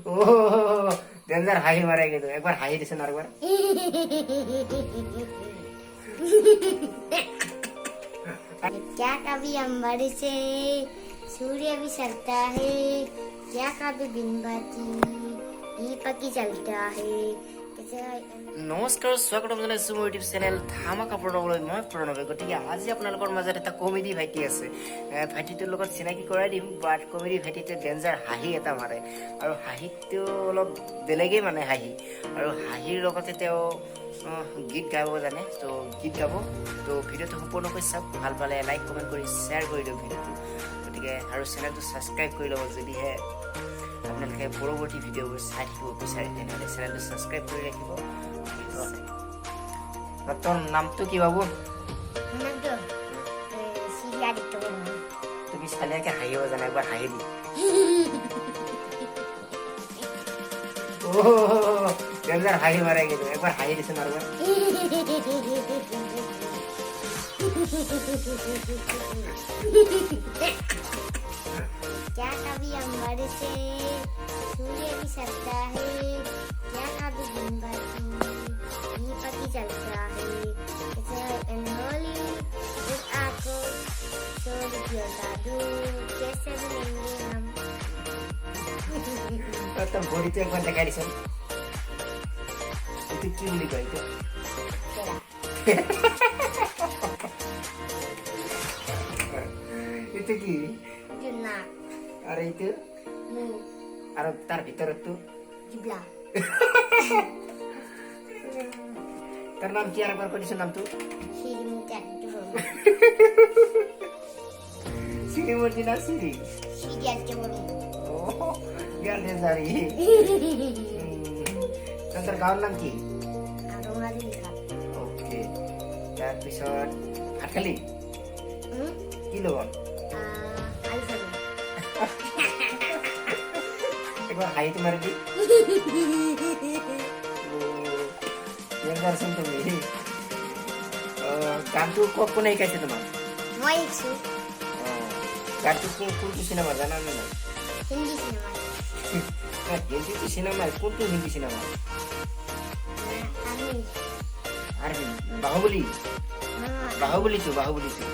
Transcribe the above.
ओह danger high मारेंगे तो एक बार हाई दिसे ना एक बार क्या कभी अंबर से सूर्य भी चलता है, क्या कभी दिन बाती दीपक ही चलता है। নমস্কাৰ স্বাগতম জনাইছো মোৰ ইউটিউব চেনেল ধামাকা প্ৰণৱলৈ মই প্ৰণৱে। গতিকে আজি আপোনালোকৰ মাজত এটা কমেডি ভাইটি আছে। ভাইটিটোৰ লগত চিনাকি কৰাই দিম। বাট কমেডি ভাইটিটোৱে ডেঞ্জাৰ হাঁহি এটা মাৰে আৰু হাঁহিটো অলপ বেলেগেই মানে হাঁহি আৰু হাঁহিৰ লগতে তেওঁ গীত গাব জানে। তো গীত গাব। তো ভিডিঅ'টো সম্পূৰ্ণকৈ চাওক, ভাল পালে লাইক কমেণ্ট কৰি শ্বেয়াৰ কৰি দিয়ক ভিডিঅ'টো। গতিকে আৰু চেনেলটো ছাবস্ক্ৰাইব কৰি ল'ব যদিহে আপোনালোকে পৰৱৰ্তী ভিডিঅ'বোৰ চাই থাকিব বিচাৰে, তেনেহ'লে চেনেলটো ছাবস্ক্ৰাইব কৰি ৰাখিব। তোর নামটো কি বাবু? তুমি সালিয়াকে হাঁহিব জানা, একবার হাঁহি দি। ও ডেঞ্জার হাঁহি মারে গেল, একবার হাঁহি দিছে না একবার। क्या कभी अंबर से सूर्य भी चलता है, क्या कभी दिन बाती दीपक ही चलता है। कैसे मिलेंगे हम? तो बॉडी तो एक बार दिखा दिसन। itu কি বুলি কয় itu? itu কি? Juna. Are itu? Are tar ভিতৰত তো? Jubla. তার নাম কি আর একবার কইছ নামটো? সিরি মর্জি না সিরি? সিরি আজকে বলি। ও ইয়ার ডেঞ্জারি। তোর গাঁৱৰ নাম কি? ওকে। তাৰপিছত ভাত খালি? কি লগত? একবার হাইট মারি দি। ডেঞ্জারসন তুমি। গানটো কোনে শিকাইছে তোমাক? মই শিকছো। গানটো কোনটো সিনেমা জানা না? হিন্দি সিনেমা। হিন্দি সিনেমা কোনটো হিন্দি সিনেমা? আরে বাহুবলী। বাহুবলী তো বাহুবলী তো।